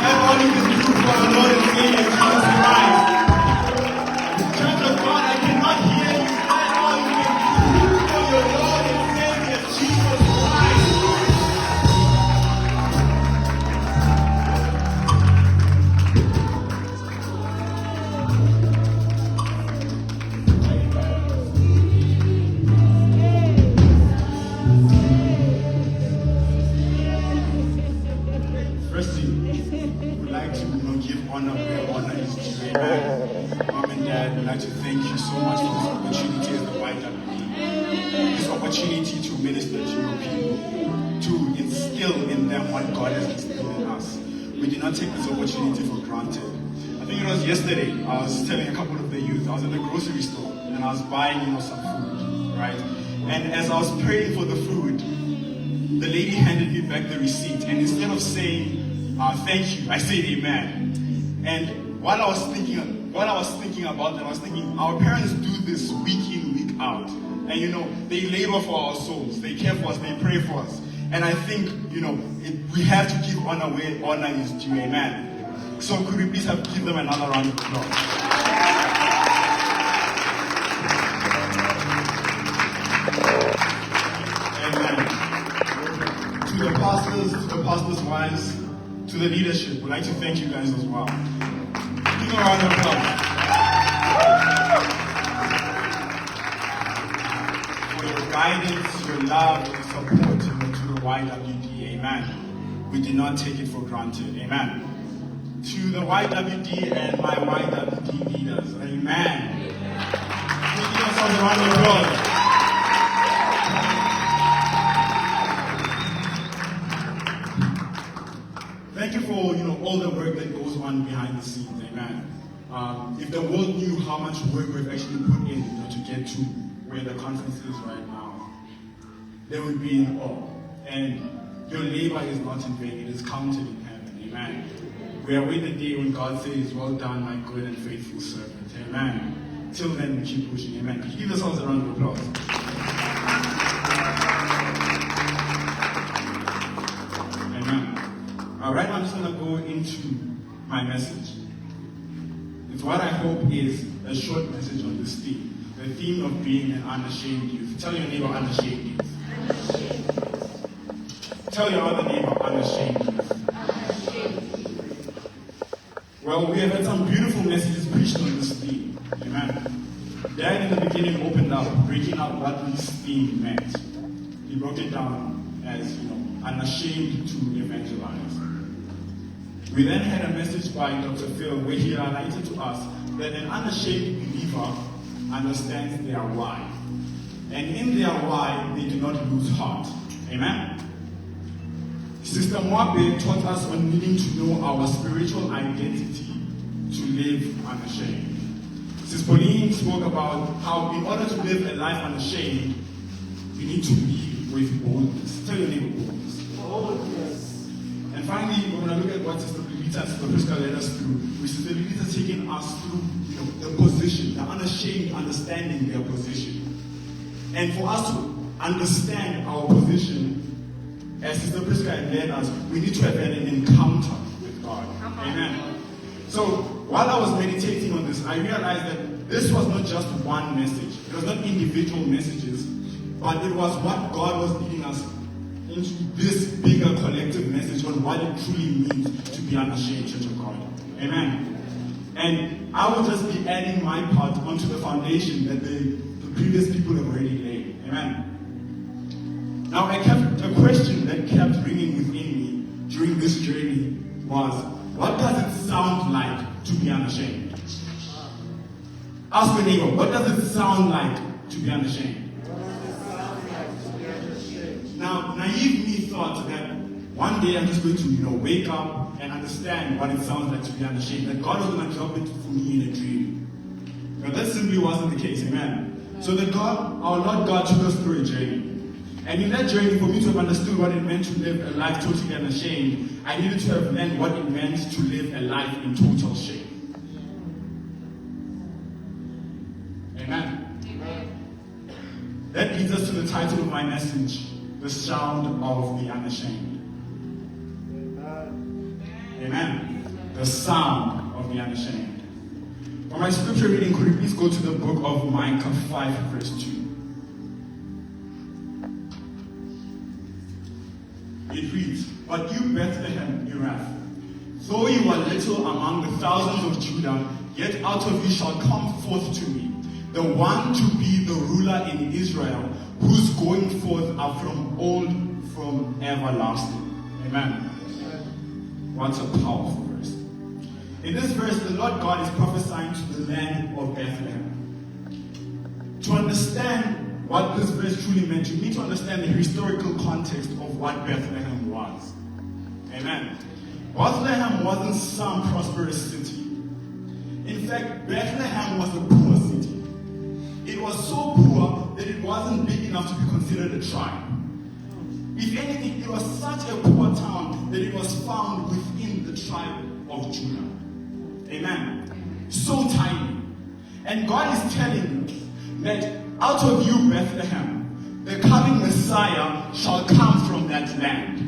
That's all you can do for our Lord and Savior Jesus Christ. Church of God, I cannot hear you. That's all you can do for your Lord and Savior Jesus Christ. Firstly, we'd like to give honor where honor is due. Amen. Mom and Dad, we'd like to thank you so much for this opportunity as the YWD. This opportunity to minister to your people, to instill in them what God has instilled in us. We did not take this opportunity for granted. I think it was yesterday, I was telling a couple of the youth, I was in the grocery store and I was buying, some food, right? And as I was praying for the food, the lady handed me back the receipt, and instead of saying thank you, I said amen. And while I was thinking about that, I was thinking our parents do this week in, week out, and they labor for our souls, they care for us, they pray for us. And I think we have to give honor where honor is due. Amen. So could we please give them another round of applause? To the pastors' wives, to the leadership, we'd like to thank you guys as well. Give them a round of applause. For your guidance, your love, your support to the YWD. Amen. We did not take it for granted. Amen. To the YWD and my YWD leaders. Amen. Give yourselves a round of applause. Thank you for all the work that goes on behind the scenes, amen. If the world knew how much work we've actually put in to get to where the conference is right now, they would be in awe. And your labor is not in vain, it is counted in heaven, amen. We await the day when God says, well done, my good and faithful servant, amen. Till then, we keep pushing, amen. Could you give yourselves a round of applause? Right now I'm just going to go into my message. It's what I hope is a short message on this theme. The theme of being an unashamed youth. Tell your neighbor, unashamed youth. Tell your other neighbor, unashamed youth. Well, we have had some beautiful messages preached on this theme. Amen. Dad in the beginning opened up, breaking out what this theme meant. He broke it down as, unashamed to evangelize. We then had a message by Dr. Phil where he highlighted to us that an unashamed believer understands their why. And in their why, they do not lose heart. Amen? Sister Mwabe taught us on needing to know our spiritual identity to live unashamed. Sister Pauline spoke about how in order to live a life unashamed, we need to live with boldness. Tell your neighbor boldness. Boldness. And finally, we're going to look at what Sister Lilita and Sister Prisca led us through, which Sister Lilita taking us through the position, the unashamed understanding their position. And for us to understand our position, as Sister Prisca had led us, we need to have had an encounter with God. Amen. So, while I was meditating on this, I realized that this was not just one message. It was not individual messages, but it was what God was leading us into this bigger collective message on what it truly means to be unashamed, Church of God. Amen. And I will just be adding my part onto the foundation that the previous people have already laid. Amen. Now, a question that kept ringing within me during this journey was, what does it sound like to be unashamed? Ask your neighbor, what does it sound like to be unashamed? Now, naive me thought that one day I'm just going to, wake up and understand what it sounds like to be unashamed, that God was going to drop it for me in a dream. But that simply wasn't the case, amen. So that our Lord God took us through a journey. And in that journey, for me to have understood what it meant to live a life totally unashamed, I needed to have learned what it meant to live a life in total shame. Amen. That leads us to the title of my message, The Sound of the Unashamed. Amen. the sound of the unashamed. For my scripture reading, could you please go to the book of Micah 5, verse 2. It reads, "But you, Bethlehem, Ephrathah, though you are little among the thousands of Judah, yet out of you shall come forth to me the one to be the ruler in Israel, whose going forth are from old, from everlasting." Amen. What a powerful verse. In this verse, the Lord God is prophesying to the land of Bethlehem. To understand what this verse truly meant, you need to understand the historical context of what Bethlehem was. Amen. Bethlehem wasn't some prosperous city. In fact, Bethlehem was a poor city. It was so poor that it wasn't big enough to be considered a tribe. If anything, it was such a poor town that it was found within the tribe of Judah. Amen. So tiny. And God is telling you that out of you, Bethlehem, the coming Messiah shall come from that land.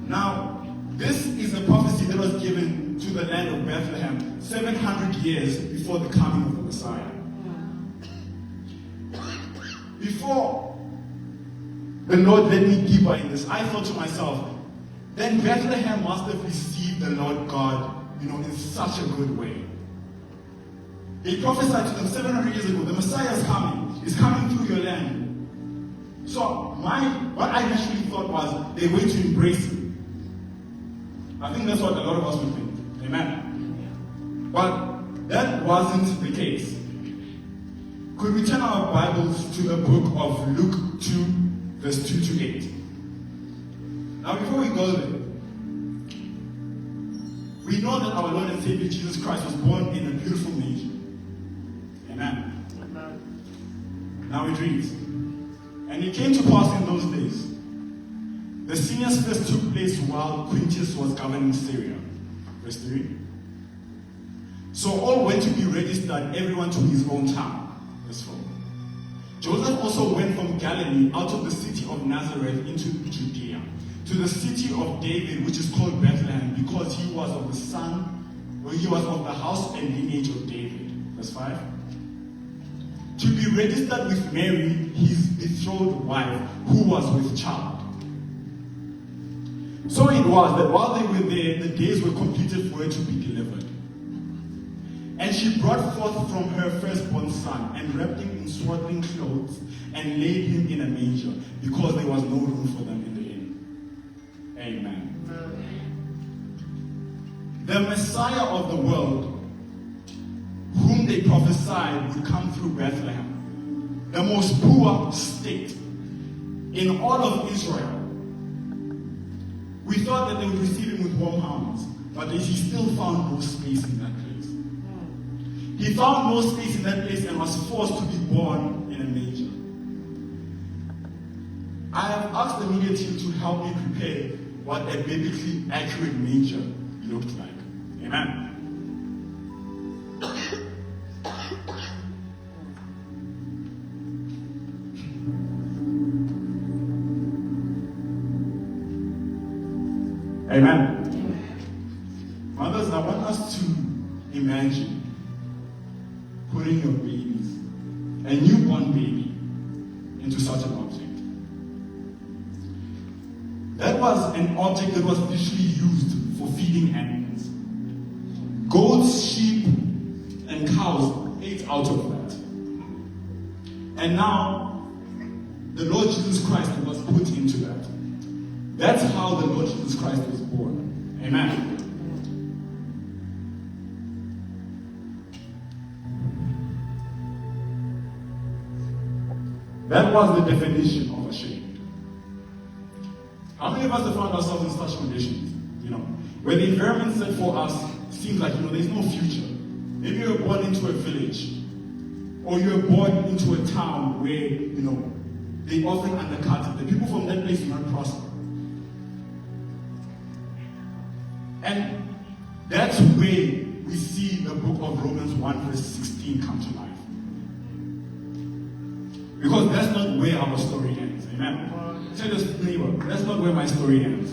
Now, this is a prophecy that was given to the land of Bethlehem 700 years before the coming of the Messiah. Before the Lord led me deeper in this, I thought to myself, then Bethlehem must have received the Lord God, in such a good way. He prophesied to them 700 years ago, the Messiah is coming. He's coming through your land. So, what I naturally thought was, they're going to embrace him. I think that's what a lot of us would think. Amen. But that wasn't the case. Could we turn our Bibles to the book of Luke 2, verse 2 to 8? Now, before we go there, we know that our Lord and Savior Jesus Christ was born in a beautiful manger. Amen. Now it reads, "And it came to pass in those days, the seniors first took place while Quintus was governing Syria." Verse 3. "So all went to be registered, everyone to his own town." Verse 4. "Joseph also went from Galilee out of the city of Nazareth into Judea, to the city of David, which is called Bethlehem, because he was of the house and lineage of David." Verse 5. "To be registered with Mary, his betrothed wife, who was with child. So it was that while they were there, the days were completed for her to be delivered. And she brought forth from her firstborn son, and wrapped him in swaddling clothes, and laid him in a manger, because there was no room for them in the inn." Amen. The Messiah of the world, whom they prophesied would come through Bethlehem, the most poor state in all of Israel. We thought that they would receive him with warm arms, but he still found no space in that place. He found no space in that place and was forced to be born in a manger. I have asked the media team to help me prepare what a biblically accurate manger looked like. Amen. Amen. Mothers, I want us to imagine putting your babies, a newborn baby, into such an object. That was an object that was literally used for feeding animals. Goats, sheep, and cows ate out of that. And now, the Lord Jesus Christ was put into that. That's how the Lord Jesus Christ was born. Amen. That was the definition of ashamed. How many of us have found ourselves in such conditions? Where the environment set for us seems like, there's no future. Maybe you were born into a village, or you were born into a town where, they often undercut it. The people from that place do not prosper. And that's where we see the book of Romans 1 verse 16 come to life. Because that's not where our story ends. Amen. Tell us, neighbor, that's not where my story ends.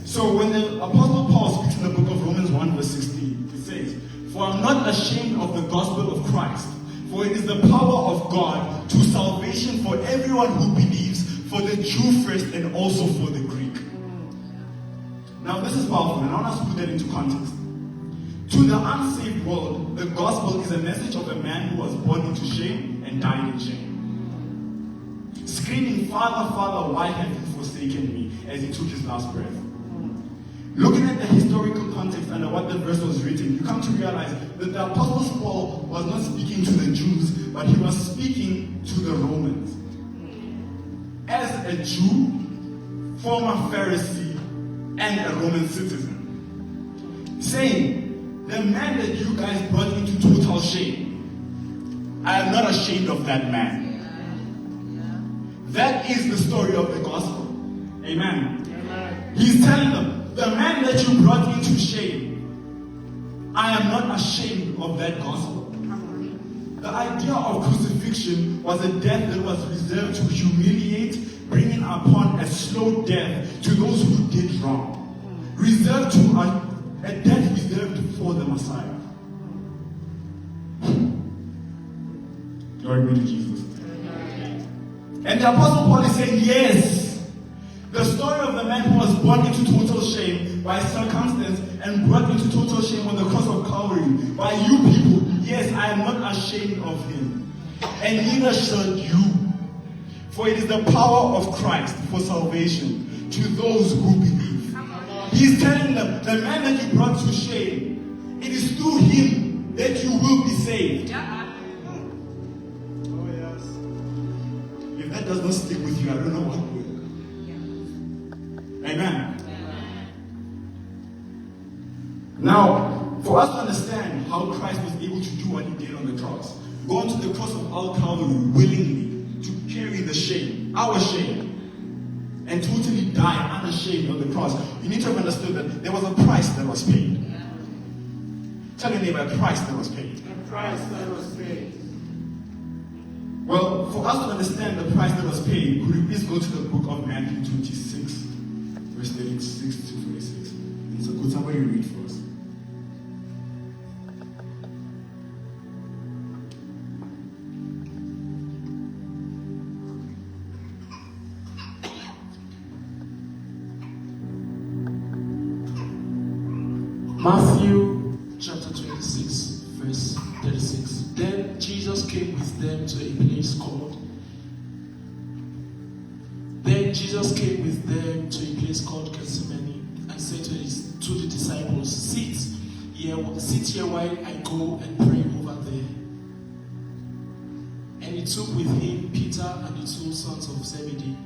So when the Apostle Paul speaks in the book of Romans 1 verse 16, it says, "For I'm not ashamed of the gospel of Christ, for it is the power of God to salvation for everyone who believes, for the Jew first and also for the Greek." Now this is powerful, and I want us to put that into context. To the unsaved world, the gospel is a message of a man who was born into shame and died in shame, screaming, "Father, Father, why have you forsaken me?" as he took his last breath. Looking at the historical context under what the verse was written, you come to realize that the Apostle Paul was not speaking to the Jews, but he was speaking to the Romans. As a Jew, former Pharisee, and a Roman citizen, saying, "The man that you guys brought into total shame, I am not ashamed of that man." That is the story of the gospel. Amen. He's telling them, the man that you brought into shame, I am not ashamed of that gospel. The idea of crucifixion was a death that was reserved to humiliate, bringing upon a slow death to those who did wrong. Reserved to a death reserved for the Messiah. Glory be to Jesus. And the Apostle Paul is saying, yes, the story of the man who was born into total shame by circumstance and brought into total shame on the cross of Calvary by you people, yes, I am not ashamed of him. And neither should you. For it is the power of Christ for salvation to those who believe. He's telling them, the man that you brought to shame, it is through him that you will be saved. Oh yes. If that does not stick with you, I don't know what will. Amen. Now, for us to understand how Christ was able to do what he did on the cross, go to the cross of Calvary willingly to carry the shame, our shame, and totally die unashamed on the cross, you need to have understood that there was a price that was paid. Tell your neighbor, a price that was paid. A price that was paid. Well, for us to understand the price that was paid, could you please go to the book of Matthew 26, verse 36 to 46. And so could somebody read for us? Matthew chapter 26, verse 36. Then Jesus came with them to a place called Gethsemane and said to the disciples, Sit here while I go and pray over there. And he took with him Peter and the two sons of Zebedee,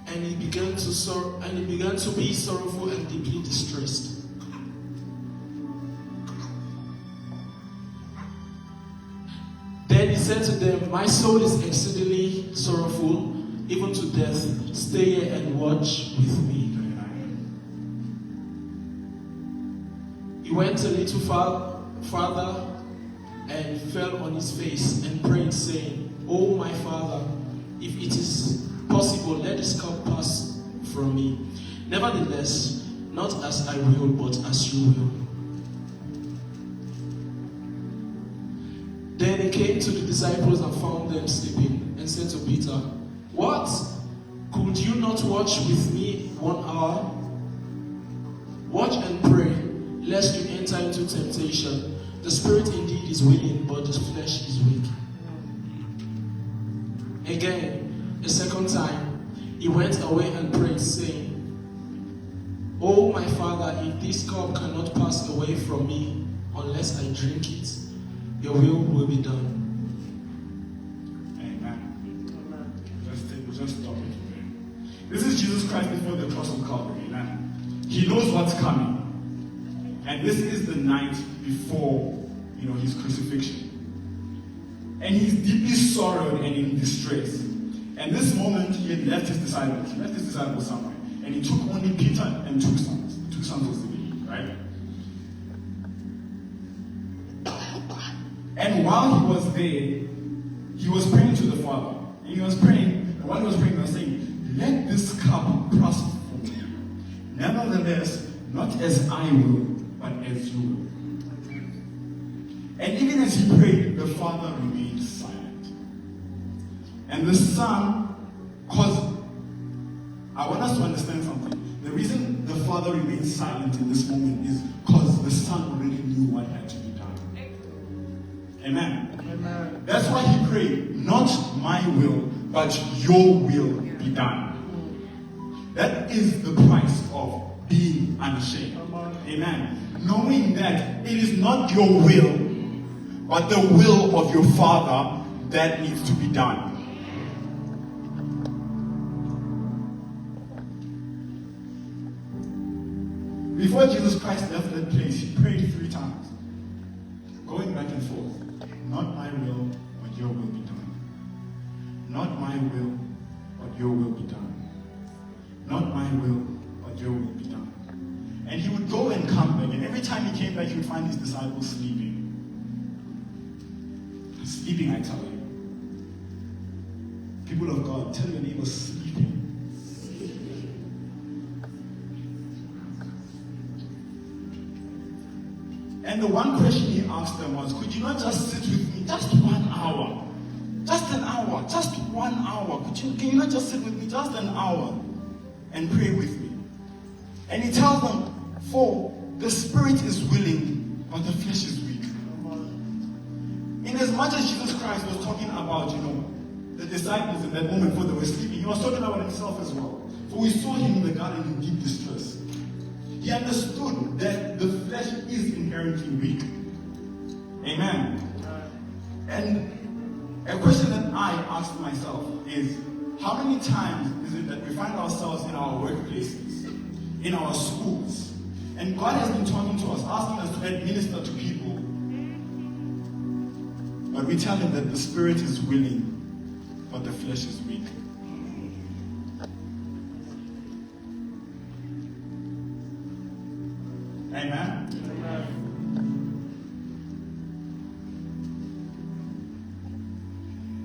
and he began to be sorrowful and deeply distressed. Then he said to them, My soul is exceedingly sorrowful, even to death. Stay here and watch with me. He went a little farther and fell on his face and prayed, saying, Oh, my Father, if it is possible, let this cup pass from me. Nevertheless, not as I will, but as you will. Then he came to the disciples and found them sleeping, and said to Peter, What? Could you not watch with me 1 hour? Watch and pray, lest you enter into temptation. The spirit indeed is willing, but the flesh is weak. Again, a second time, he went away and prayed, saying, Oh, my Father, if this cup cannot pass away from me unless I drink it, your will be done. Amen. Just stop it. This is Jesus Christ before the cross of Calvary. Amen. He knows what's coming. And this is the night before, his crucifixion. And he's deeply sorrowed and in distress. And this moment, he had left his disciples. He left his disciples somewhere. And he took only Peter and two sons of Zebedee, right? And while he was there, he was praying to the Father. And he was praying, and while he was praying, he was saying, Let this cup pass from me. Nevertheless, nevertheless, not as I will, but as you will. And even as he prayed, the Father remained silent. And the Son, because I want us to understand something. The reason the Father remained silent in this moment is because the Son already knew what had to be done. Amen. Amen. That's why he prayed, not my will, but your will be done. That is the price of being unashamed. Amen. Knowing that it is not your will, but the will of your Father that needs to be done. Before Jesus Christ left that place, he prayed 3 times, going back and forth. Not my will, but your will be done. Not my will, but your will be done. Not my will, but your will be done. And he would go and come back, and every time he came back, he would find his disciples sleeping. Sleeping, I tell you. People of God, tell your neighbor, sleeping. And the one question he asked them was, could you not just sit with me just 1 hour? Just an hour, just 1 hour. Can you not just sit with me just an hour and pray with me? And he tells them, for the spirit is willing, but the flesh is weak. In as much as Jesus Christ was talking about, the disciples in that moment before they were sleeping, he was talking about himself as well. For we saw him in the garden in deep distress. He understood that the flesh is inherently weak. Amen. And a question that I asked myself is, how many times is it that we find ourselves in our workplaces, in our schools, and God has been talking to us, asking us to administer to people, but we tell him that the spirit is willing, but the flesh is weak. Amen.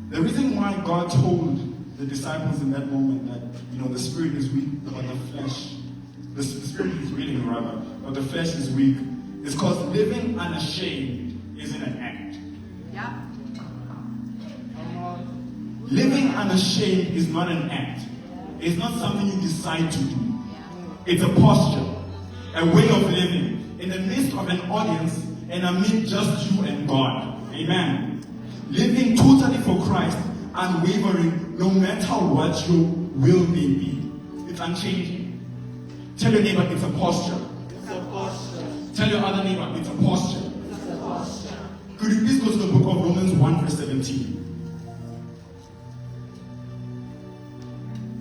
The reason why God told the disciples in that moment that, the spirit is weak, but the flesh, the spirit is willing rather, but the flesh is weak, is because living unashamed isn't an act. Yeah. Living unashamed is not an act. It's not something you decide to do. It's a posture, a way of living in the midst of an audience and amid just you and God. Amen. Living totally for Christ, unwavering, no matter what your will may be. It's unchanging. Tell your neighbor it's a posture. It's a posture. Tell your other neighbor it's a posture. It's a posture. Could you please go to the book of Romans 1 verse 17?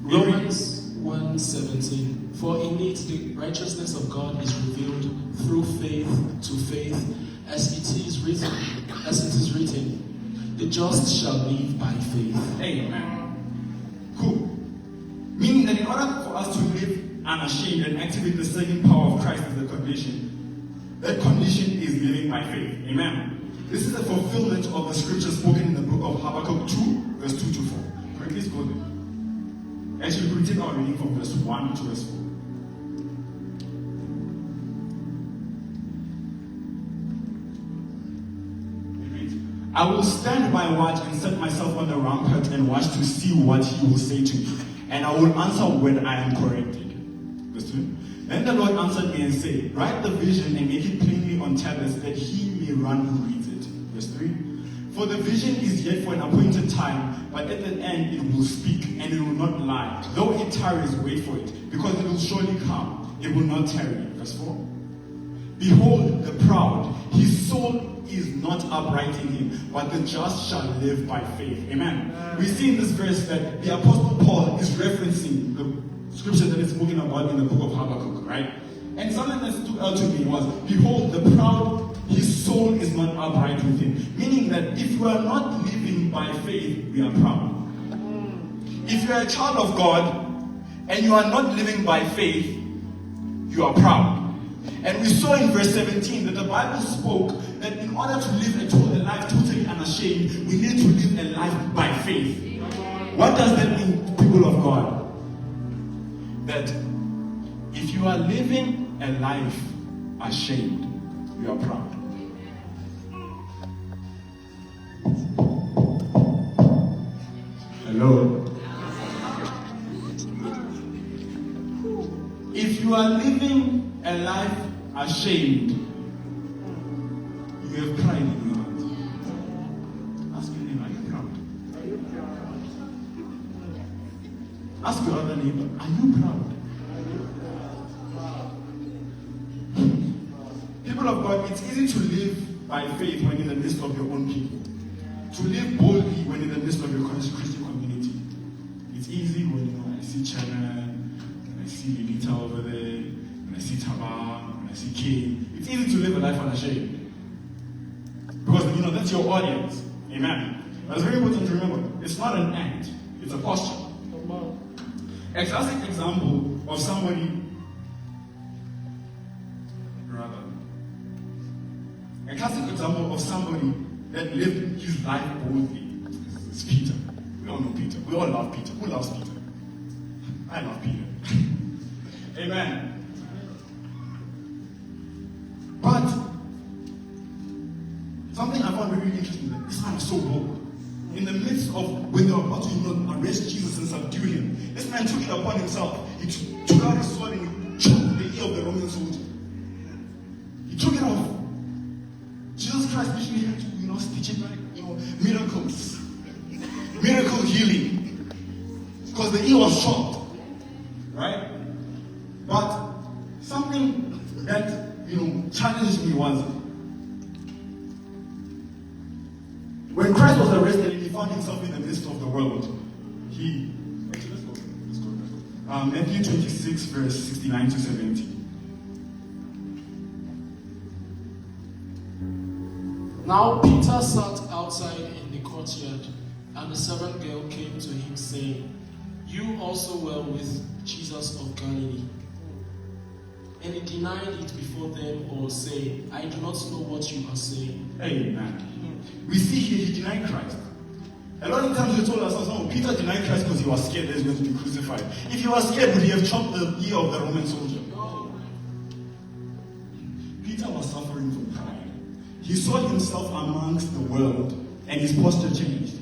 Romans 1:17. For indeed the righteousness of God is revealed through faith to faith, as it is written, the just shall live by faith. Amen. Cool. Meaning that in order for us to live unashamed and activate the saving power of Christ as the condition, that condition is living by faith. Amen. This is a fulfillment of the scripture spoken in the book of Habakkuk 2, verse 2 to 4. Can we please go there? Actually, we take our reading from verse 1 to verse 4. I will stand by watch and set myself on the rampart and watch to see what he will say to me, and I will answer when I am corrected. Verse 2. Then the Lord answered me and said, write the vision and make it plainly on tablets that he may run who reads it. Verse 3. For the vision is yet for an appointed time, but at the end it will speak, and it will not lie. Though it tarries, wait for it, because it will surely come. It will not tarry. Verse 4. Behold the proud, his soul is not upright in him, but the just shall live by faith. Amen. We see in this verse that the Apostle Paul is referencing the scripture that is spoken about in the book of Habakkuk, right? And something that stood out to me was, behold the proud, his soul is not upright with him. Meaning that if you are not living by faith, we are proud. If you are a child of God and you are not living by faith, you are proud. And we saw in verse 17 that the Bible spoke that in order to live a life totally unashamed, we need to live a life by faith. What does that mean, people of God? That If you are living a life ashamed, you are proud. Hello? If you are living a life ashamed, you have pride in your heart. Ask your neighbor, are you proud? Ask your other neighbor, are you proud? People of God, it's easy to live by faith when in the midst of your own people. To live boldly when in the midst of your Christian community. It's easy when I see China, when I see Lilita over there, when I see Taba, when I see Kay. It's easy to live a life unashamed. Because that's your audience. Amen. But it's very important to remember, it's not an act, it's a posture. A classic example of somebody that lived his life boldly is Peter. We all know Peter. We all love Peter. Who loves Peter? I love Peter. Amen. But something I found very interesting is that this man was so bold. In the midst of when they were about to arrest Jesus and subdue him, this man took it upon himself. He took out his sword and he choked the ear of the Roman soldier. He took it off. Jesus Christ literally had to, stitch it back. Miracles. Miracle healing. Because the ear was chopped. Right? But something that, challenged me was when Christ was arrested and he found himself in the midst of the world, let's go. Matthew 26, verse 69 to 70. Now Peter sat outside in the courtyard, and the servant girl came to him, saying, "You also were with Jesus of Galilee." And he denied it before them all, saying, "I do not know what you are saying." Amen. We see here he denied Christ. A lot of times we told ourselves, "Oh, Peter denied Christ because he was scared that he was going to be crucified." If he was scared, would he have chopped the ear of the Roman soldier? No. Peter was suffering from pride. He saw himself amongst the world, and his posture changed.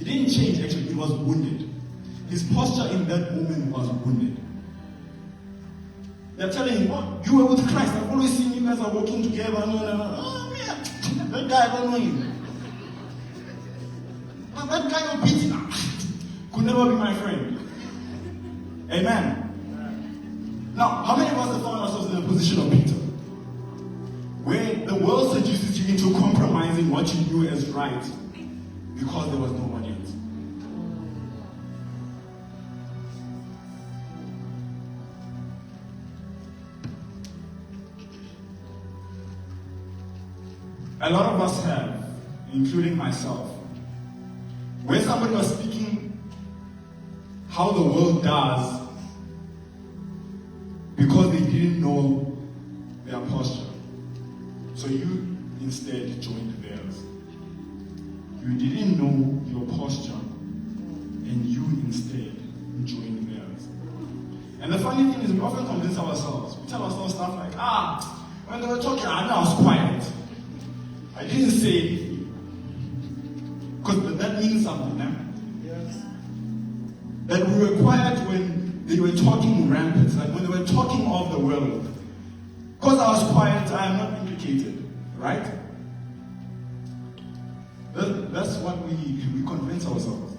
It didn't change, actually, he was wounded. His posture in that moment was wounded. They're telling him, "Oh, you were with Christ. I've always seen you guys are walking together." Oh, man, that guy, I don't know him. That guy you're beating could never be my friend. Amen. Now, how many of us have found ourselves in the position of Peter? Where the world seduces you into compromising what you knew as right because there was no audience. A lot of us have, including myself, where somebody was speaking how the world does because they didn't know their posture. So you instead joined theirs. You didn't know your posture, and you instead joined theirs. And the funny thing is, we often convince ourselves. We tell ourselves stuff like, when they were talking, I was quiet. I didn't say anything. Because that means something, eh? Yes. That we were quiet when they were talking rampant, like when they were talking of the world. Because I was quiet, I am not implicated, right? That's what we convince ourselves.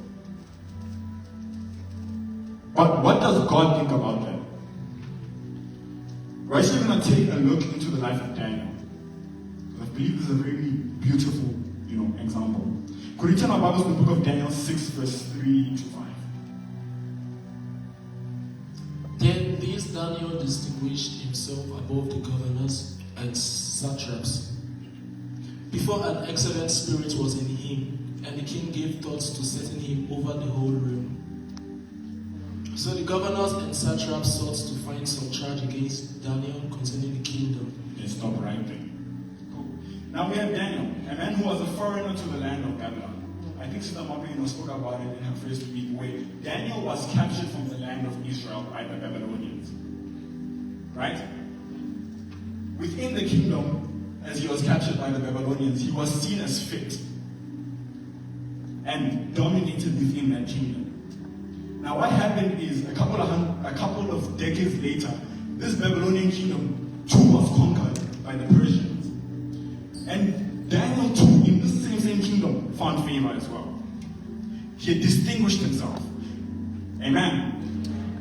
But what does God think about that? We're actually going to take a look into the life of Daniel. I believe this is a very beautiful, example. Could you turn our Bibles to the book of Daniel 6, verse 3 to 5? Then this Daniel distinguished himself above the governors and satraps. Before an excellent spirit was in him, and the king gave thoughts to setting him over the whole realm. So the governors and satraps sought to find some charge against Daniel concerning the kingdom. Let's stop right there. Now we have Daniel, a man who was a foreigner to the land of Babylon. I think Sister Mabri spoke about it in her first week, where Daniel was captured from the land of Israel by the Babylonians. right? Within the kingdom, as he was captured by the Babylonians, he was seen as fit and dominated within that kingdom. Now what happened is, a couple of decades later, this Babylonian kingdom too was conquered by the Persians. And Daniel too, in this same kingdom, found favor as well. He had distinguished himself. Amen.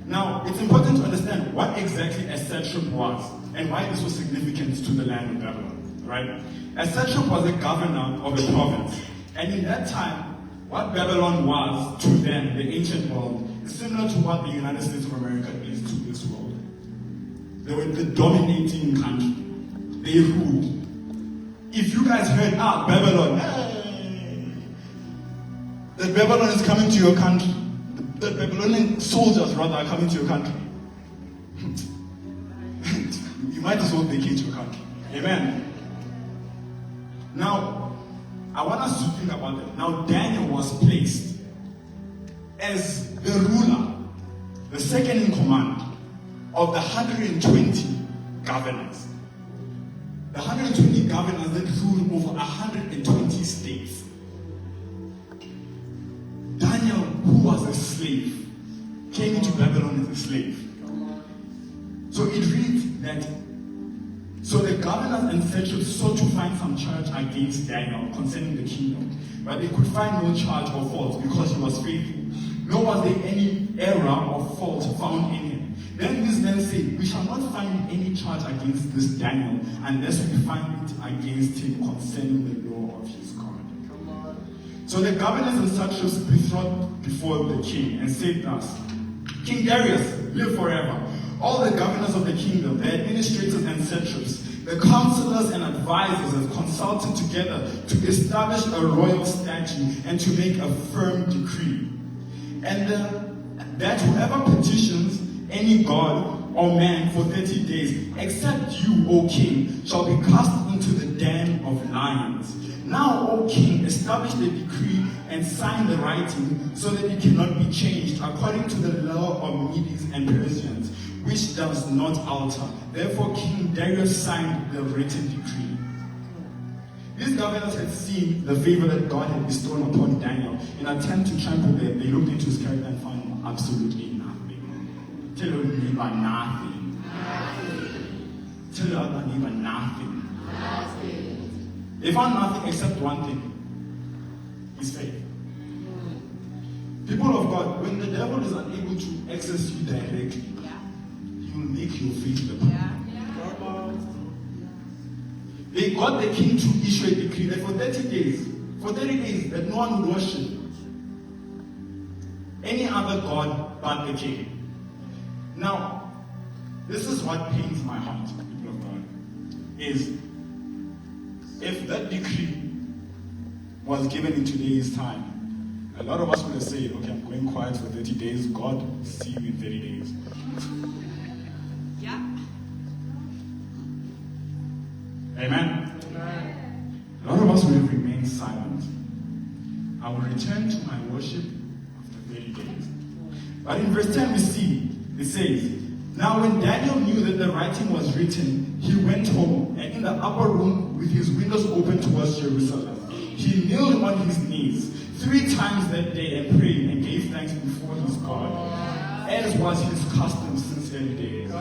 Now, it's important to understand what exactly a satrap was and why this was significant to the land of Babylon, right? A satrap was a governor of a province. And in that time, what Babylon was to them, the ancient world, is similar to what the United States of America is to this world. They were the dominating country. They ruled. If you guys heard, Babylon, that Babylon is coming to your country, the Babylonian soldiers rather are coming to your country, you might as well vacate your country. Amen. Now, I want us to think about it. Now, Daniel was placed as the ruler, the second in command of the 120 governors. The 120 governors that ruled over 120 states. Daniel, who was a slave, came into Babylon as a slave. So it reads that, so the governors and satraps sought to find some charge against Daniel concerning the kingdom, but they could find no charge or fault because he was faithful, nor was there any error or fault found in him. Then these men said, we shall not find any charge against this Daniel unless we find it against him concerning the law of his God. So the governors and satraps bethought before the king and said thus, King Darius, live forever. All the governors of the kingdom, the administrators and satraps, the counselors and advisors have consulted together to establish a royal statute and to make a firm decree. And that whoever petitions any god or man for 30 days, except you, O king, shall be cast into the den of lions. Now, O king, establish the decree and sign the writing so that it cannot be changed according to the law of Medes and Persians, which does not alter. Therefore, King Darius signed the written decree. These governors had seen the favor that God had bestowed upon Daniel. In an attempt to trample them, they looked into his character and found absolutely nothing. Tell your neighbor nothing. Tell your other neighbor nothing. They found nothing except one thing: his faith. People of God, when the devil is unable to access you directly, he will make your faith the problem. They got the king to issue a decree that for 30 days, that no one would worship any other god but the king. Now, this is what pains my heart, people of God, is if that decree was given in today's time, a lot of us would have said, okay, I'm going quiet for 30 days, God, see you in 30 days. Yeah. Amen. A lot of us would have remained silent. I will return to my worship after 30 days. But in verse 10 we see, it says, now when Daniel knew that the writing was written, he went home, and in the upper room with his windows open towards Jerusalem, he kneeled on his knees 3 times that day and prayed and gave thanks before his God, as was his custom since early days.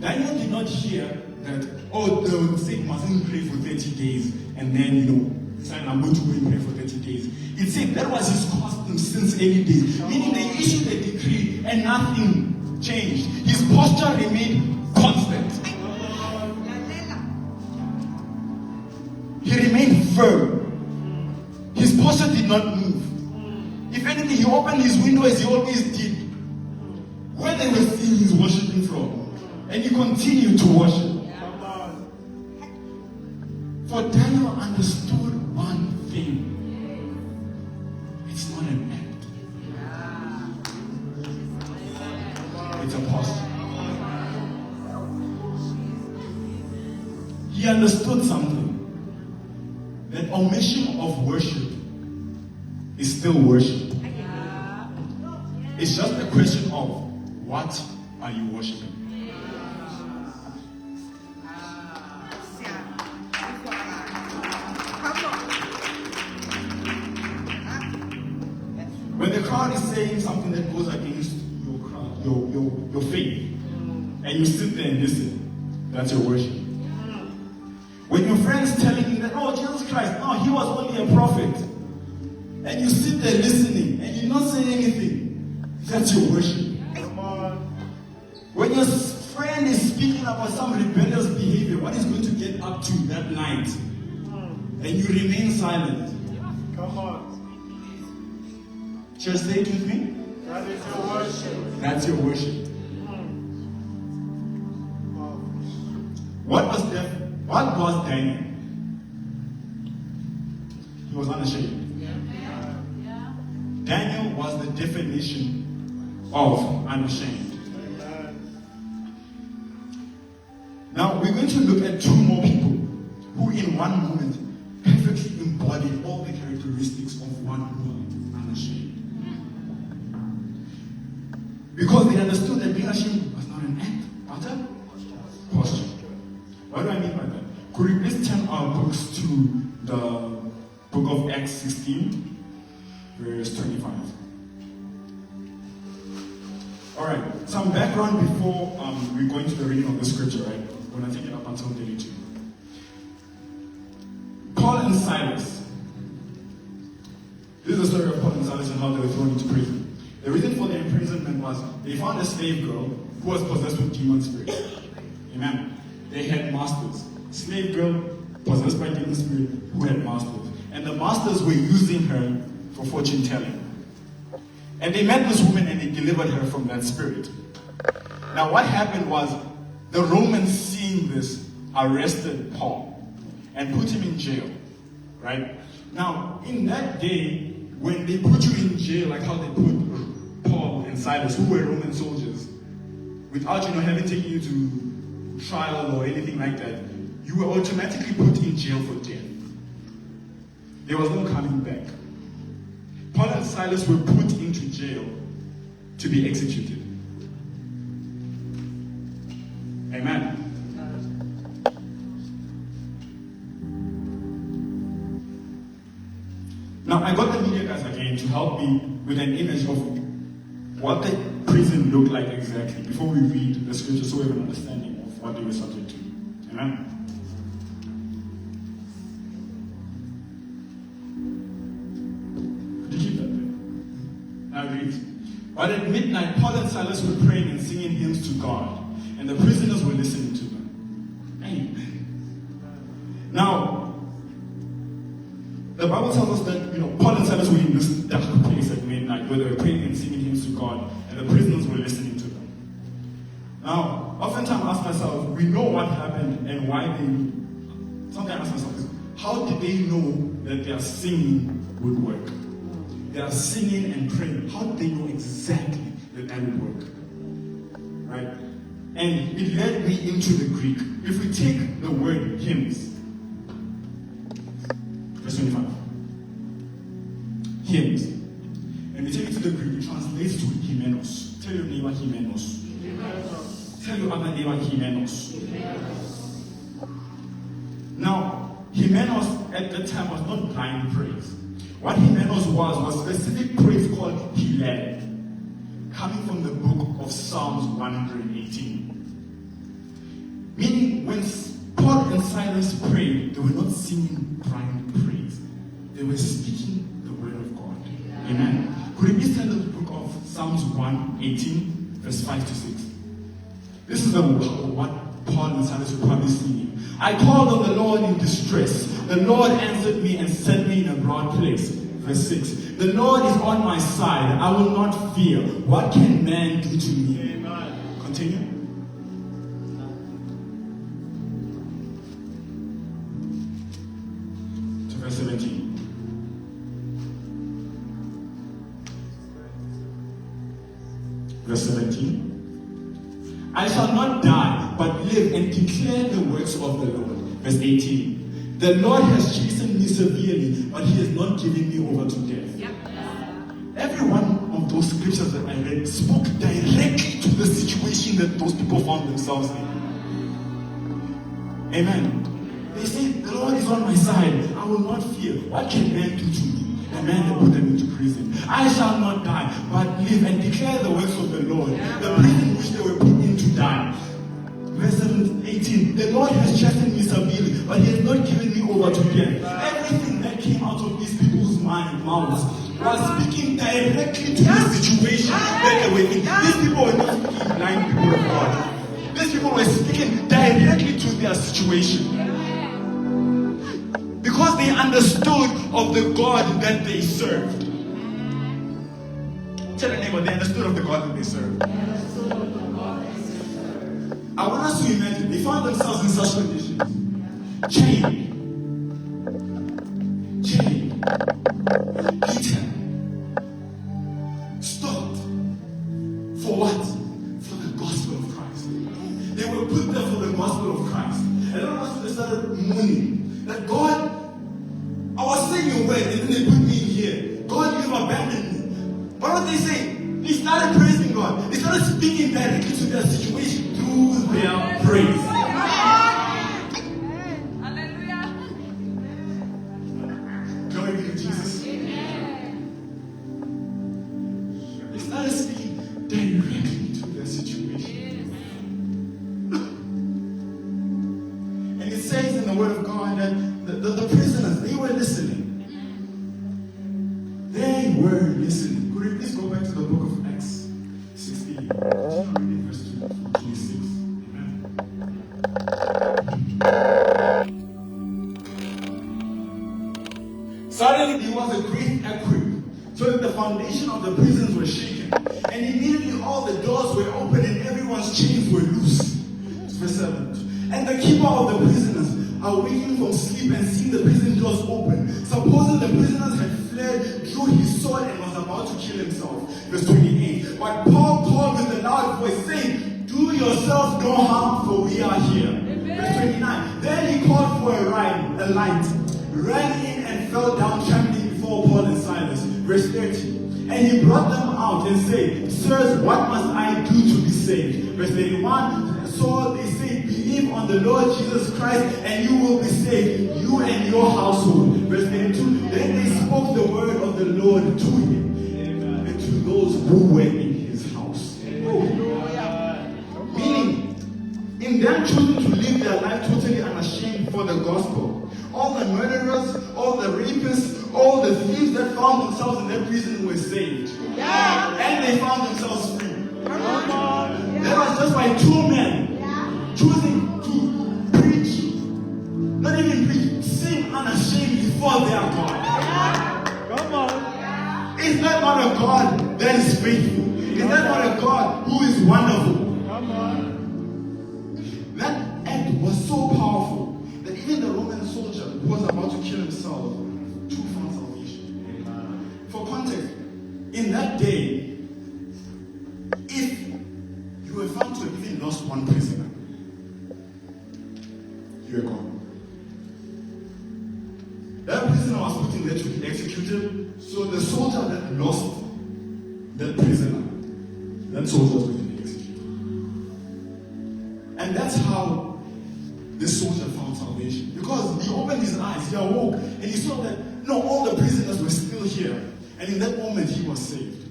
Daniel did not hear that, they would say, mustn't pray for 30 days, and then, saying, I'm going to go and pray for 30 days. It said that was his custom since early days. Meaning they issued a decree and nothing changed. His posture remained constant. He remained firm. His posture did not move. If anything, he opened his window as he always did, where they were seeing his worshiping from. And he continued to worship. For Daniel understood one thing. It's not an act. It's a posture. He understood something. That omission of worship is still worship. It's just a question of what are you worshiping? When the crowd is saying something that goes against your faith, and you sit there and listen, that's your worship. When your friend's telling you that, oh, Jesus Christ, no, he was only a prophet, and you sit there listening, and you're not saying anything, that's your worship. Come on. When your friend is speaking about some rebellious behavior, what he's going to get up to that night, and you remain silent. Come on. Church, say it with me. That is your worship. That's your worship. What was Daniel? He was unashamed. Daniel was the definition of unashamed. Now we're going to look at two more people who in one moment perfectly embodied all the characteristics of one who was unashamed. Because they understood that being ashamed was not an act, but a posture. What do I mean by that? Could we please turn our books to the book of Acts 16, verse 25? Alright, some background before we go into the reading of the scripture, right? We're going to take it up until 32. Paul and Silas. This is the story of Paul and Silas and how they were thrown into prison. The reason for their imprisonment was they found a slave girl who was possessed with demon spirits. Amen. They had masters. Slave girl possessed by demon spirit who had masters. And the masters were using her for fortune telling. And they met this woman and they delivered her from that spirit. Now what happened was the Romans, seeing this, arrested Paul and put him in jail. Right? Now, in that day, when they put you in jail, like how they put Paul and Silas, who were Roman soldiers, without having taken you to trial or anything like that, you were automatically put in jail for death. There was no coming back. Paul and Silas were put into jail to be executed. Amen. Now, I got the media guys again to help me with an image of what the prison looked like exactly before we read the scripture, so we have an understanding of what they were subject to. Amen. Could you keep that there? Now read. But at midnight, Paul and Silas were praying and singing hymns to God, and the prisoners were listening to them. Amen. Now, the Bible tells us that Paul and Silas were in this dark place at midnight where they were praying and singing hymns to God, and the prisoners were listening to them. Now, oftentimes I ask myself, we know what happened and why they. Sometimes I ask myself, how did they know that their singing would work? Their singing and praying, how did they know exactly that would work? Right? And it led me into the Greek. If we take the word hymns, verse 25. Hymns. And we take it to the Greek, it translates to hymenos. Tell your neighbor hymenos. Tell your other neighbor hymenos. Now, hymenos at that time was not blind praise. What hymenos was specific praise called hillel, coming from the book of Psalms 118. Meaning, when Paul and Silas prayed, they were not singing blind praise. They were speaking the word of God. Amen. Could you please turn to the book of Psalms 118, verse 5 to 6? This is what Paul and Silas were probably singing. I called on the Lord in distress. The Lord answered me and set me in a broad place. Verse 6. The Lord is on my side. I will not fear. What can man do to me? Amen. Continue. To verse 17. Verse 17. I shall not die, but live and declare the works of the Lord. Verse 18. The Lord has chastened me severely, but he has not given me over to death. Every one of those scriptures that I read spoke directly to the situation that those people found themselves in. Amen. They say, the Lord is on my side. I will not fear. What can man do to me? The man that put them into prison. I shall not die, but live and declare the works of the Lord. The prison which they were put in to die. Verse 18. The Lord has chastened me severely, but he has not given me over to death. Everything that came out of these people's mouths was speaking directly to the situation that they were in. These people were not speaking blind people of God. These people were speaking directly to their situation. Because they understood of the God that they served. Tell your neighbor, they understood of the God that they served. I want us to imagine, they found themselves in such conditions. Chained, beaten, stopped. For what? For the gospel of Christ. They were put there for the gospel of Christ. And all of us they started mourning that God, I was saying your word and then they put me in here. God, you've abandoned me. What did they say? They started praising God. They started speaking directly to their situation through their praise. Hallelujah. Glory be to Jesus. They started speaking directly to their situation. And it says in the word of God that the prisoners, they were listening. They were listening. Could we please go back to the book of Acts 16, reading verse 26. Amen. Suddenly there was a great earthquake, so that the foundation of the prisons were shaken. And immediately all the doors were opened and everyone's chains were loose. Verse 7. And the keeper of the prisoners, awaking from sleep and seeing the prison doors open, supposing the prisoners had fled, drew his sword and was about to kill himself. Verse 28. But Paul called with a loud voice, saying, do yourself no harm, for we are here. Amen. Verse 29. Then he called for a light, ran in and fell down trembling before Paul and Silas. Verse 30. And he brought them out and said, sirs, what must I do to be saved? Verse 31. So they say, believe on the Lord Jesus Christ and you will be saved, you and your household. Verse 32. Then they spoke the word of the Lord to him. Amen. And to those who were in his house. Meaning, in them choosing to live their life totally unashamed for the gospel, all the murderers, all the rapists, all the thieves that found themselves in that prison were saved. Yeah. And they found themselves free. That was just by two men choosing to preach, not even preach, sing unashamed before their God. Come on. Is that not a God that is faithful? Is that not a God who is wonderful? Come on. That act was so powerful that even the Roman soldier who was about to kill himself too found salvation. For context, in that day, if you were found to have even lost one prisoner, you were gone. That prisoner was put in there to be executed, so the soldier that lost that prisoner, that soldier was going to be executed. And that's how this soldier found salvation. Because he opened his eyes, he awoke, and he saw that, no, all the prisoners were still here. And in that moment, he was saved.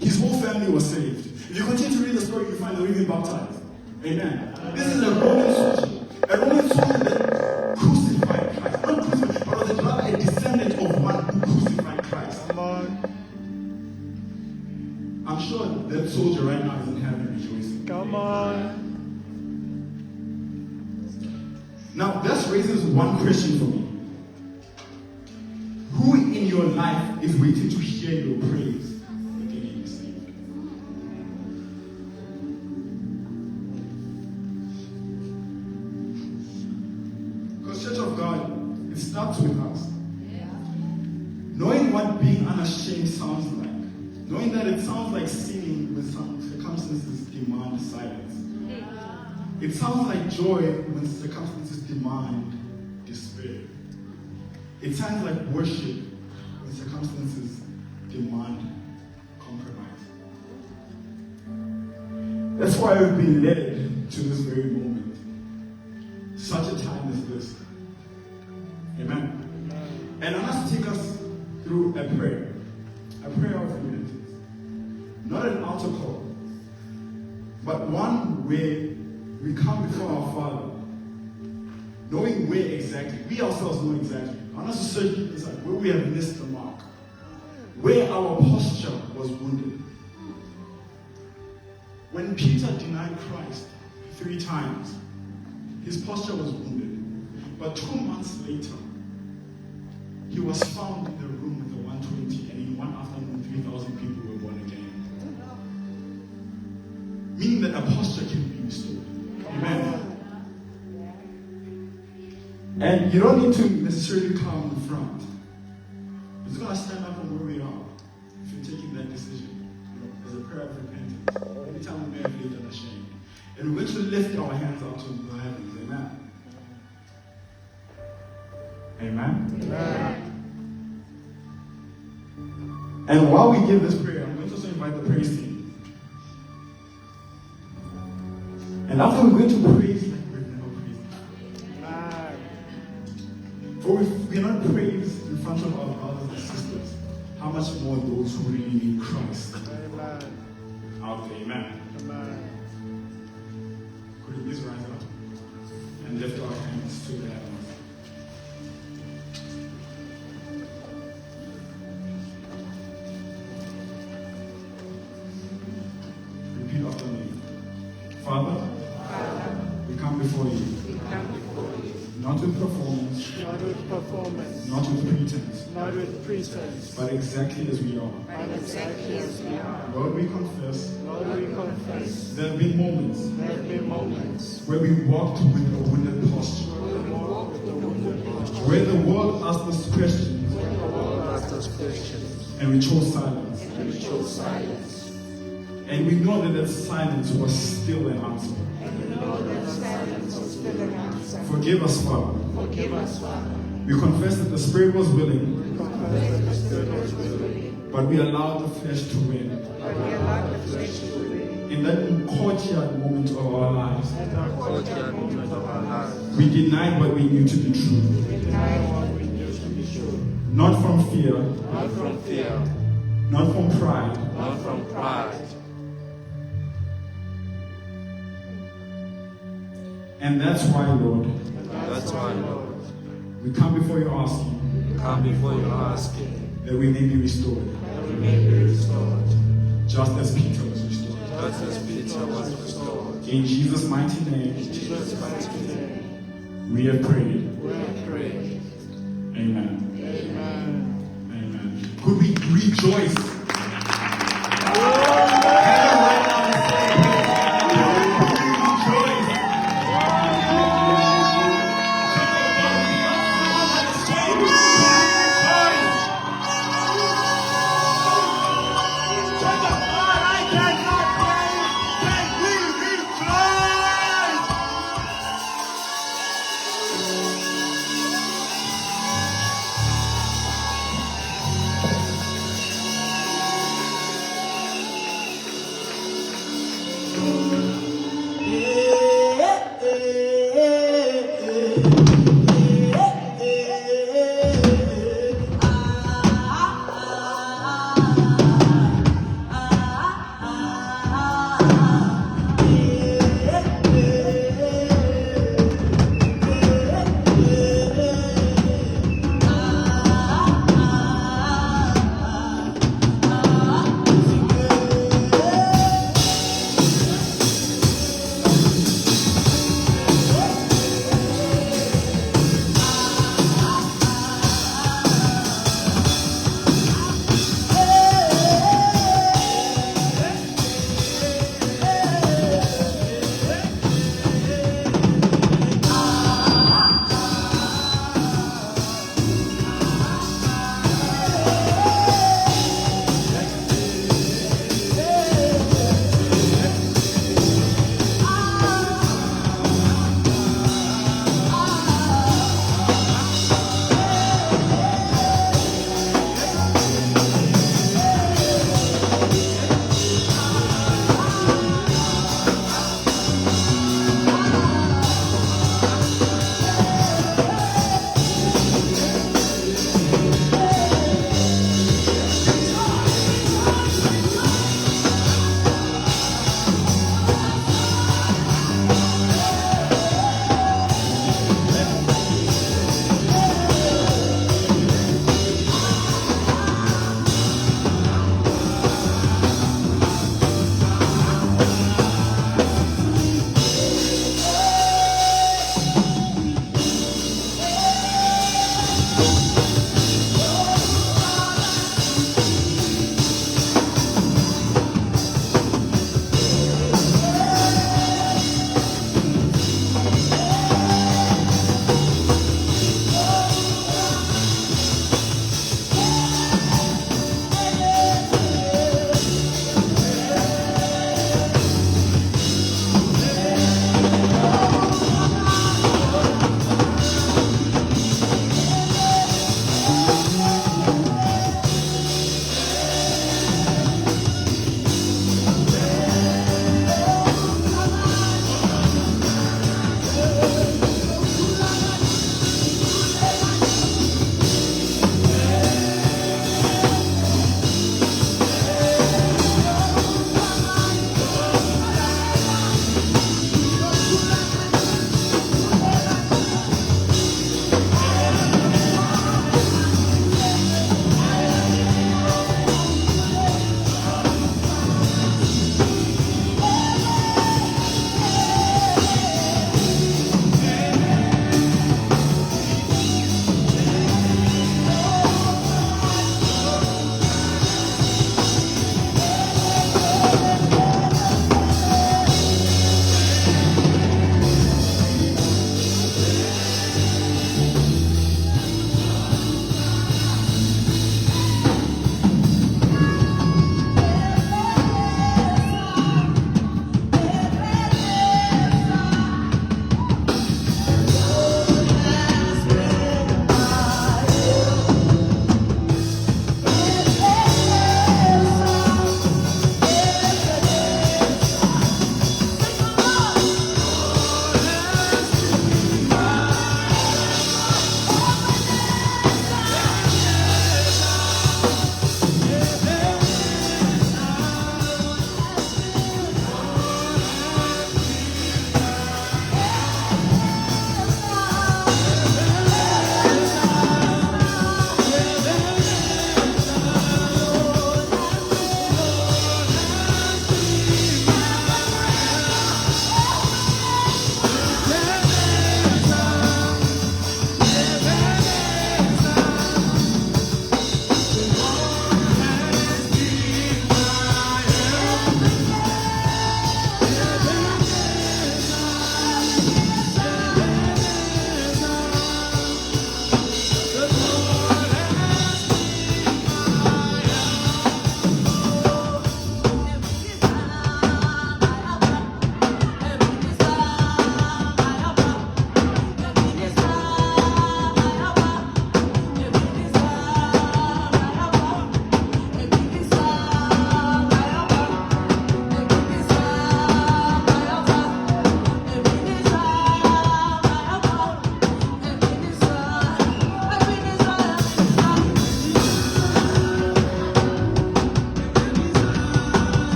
His whole family was saved. If you continue to read the story, you find that we've been baptized. Amen. This is a Roman soldier. A Roman soldier that crucified Christ. Not crucified, but was rather a descendant of one who crucified Christ. Come on. I'm sure that soldier right now is in heaven rejoicing. Come on. Now, this raises one question for me. Who in your life is waiting to hear your praise that they may be saved? Because Church of God, it starts with us. Knowing what being unashamed sounds like. Knowing that it sounds like singing when some circumstances demand silence. It sounds like joy when circumstances demand despair. It sounds like worship when circumstances demand compromise. That's why we've been led to this very moment. Such a time as this. Amen. And I want to take us through a prayer. A prayer of repentance. Not an altar call, but one where we come before our Father, knowing where exactly, we ourselves know exactly. I want us to search deep inside where we have missed the mark, where our posture was wounded. When Peter denied Christ 3 times, his posture was wounded. But 2 months later, he was found in the room with the 120, and in one afternoon, 3,000 people were born again. Meaning that a posture can be restored. Amen. And you don't need to necessarily come in front. You're just going to stand up from where we are if you're taking that decision. As a prayer of repentance. Anytime we may have lived unashamed. And we're going to lift our hands up to the heavens. Amen. Amen. Amen. And while we give this prayer, I'm going to also invite the praise team. And after we're going to praise like we've never praised. For if we cannot praise in front of our brothers and sisters, how much more those who really need Christ? Out there, amen. Could we please rise up and lift our hands to the heavens? Repeat after me. Father, we come before you. Not with performance, Not with performance, not with pretense, not with pretense, but exactly as we are. but exactly as we are. Lord, we confess Lord, we confess there have been moments there have been moments where we walked with a wounded posture, when we walked with the wounded posture, where the world asked us questions when the world asked us questions, and we chose silence. and we chose silence. And we know that silence was still an answer. And we know that silence was still an answer. Forgive us, Father. Forgive us, Father. We confess that the Spirit was willing, We confess that the Spirit was willing, but we allowed the flesh to win. but we allowed the flesh to win. In that courtyard moment of our lives, And our courtyard moment of our lives, we denied what we knew to be true. we denied what we knew to be true. Not from fear, Not from fear, not from pride, not from pride. and that's why, Lord, And that's why, Lord, we come before you asking we come before you asking that we may be restored, that we may be restored, just as Peter was restored. just as Peter was restored. In Jesus' mighty name, In Jesus' mighty name, we have prayed. we have prayed. Amen. Amen. Amen. Could we rejoice?